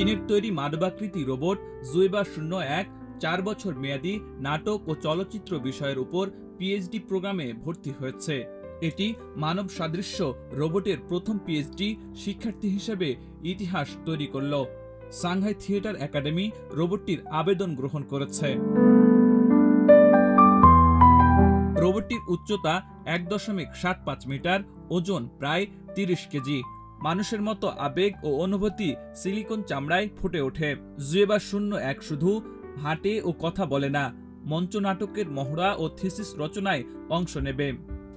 চীনের তৈরি মানবাকৃতি রোবট জুয়েবা 01 4 বছর মেয়াদী নাটক ও চলচ্চিত্র বিষয়ের উপর পিএইচডি প্রোগ্রামে ভর্তি হয়েছে। এটি মানব সাদৃশ্য রোবটের প্রথম পিএইচডি শিক্ষার্থী হিসেবে ইতিহাস তৈরি করল। সাংহাই থিয়েটার একাডেমি রোবটটির আবেদন গ্রহণ করেছে। রোবটটির উচ্চতা 1.75 মিটার, ওজন প্রায় 30 কেজি। মানুষের মতো আবেগ ও অনুভূতি সিলিকন চামড়ায় ফুটে ওঠে। জুয়েবা 01 শুধু হাঁটে ও কথা বলে না, মঞ্চনাটকের মহড়া ও থিসিস রচনায় অংশ নেবে।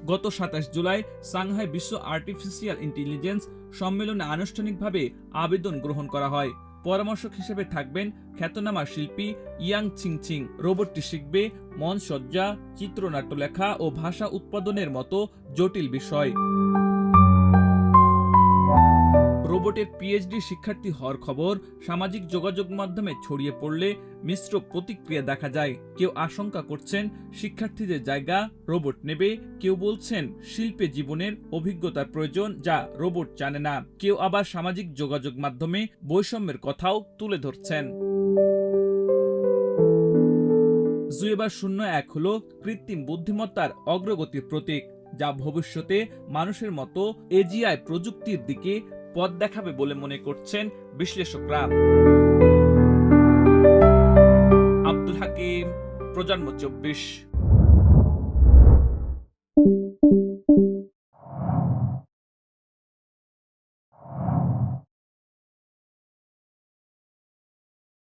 গত 27 জুলাই সাংহাই বিশ্ব আর্টিফিশিয়াল ইন্টেলিজেন্স সম্মেলনে আনুষ্ঠানিকভাবে আবেদন গ্রহণ করা হয়। পরামর্শক হিসেবে থাকবেন খ্যাতনামা শিল্পী ইয়াং ছিংছিং। রোবটটি শিখবে মঞ্চসজ্জা, চিত্রনাট্য লেখা ও ভাষা উৎপাদনের মতো জটিল বিষয়। রোবটের পিএইচডি শিক্ষার্থী হওয়ার খবর সামাজিক যোগাযোগ মাধ্যমে ছড়িয়ে পড়লে মিশ্র প্রতিক্রিয়া দেখা যায়। কেউ আশঙ্কা করছেন শিক্ষার্থীদের জায়গা রোবট নেবে, কেউ বলছেন শিল্পে জীবনের অভিজ্ঞতার প্রয়োজন যা রোবট জানে না। কেউ আবার সামাজিক যোগাযোগ মাধ্যমে বৈষম্যের কথাও তুলে ধরছেন। জুয়েবা 01 হল কৃত্রিম বুদ্ধিমত্তার অগ্রগতির প্রতীক, যা ভবিষ্যতে মানুষের মতো এজিআই প্রযুক্তির দিকে পথ দেখাবে বলে মনে করছেন বিশ্লেষকরা। আব্দুল হাকিম, প্রজন্ম 24।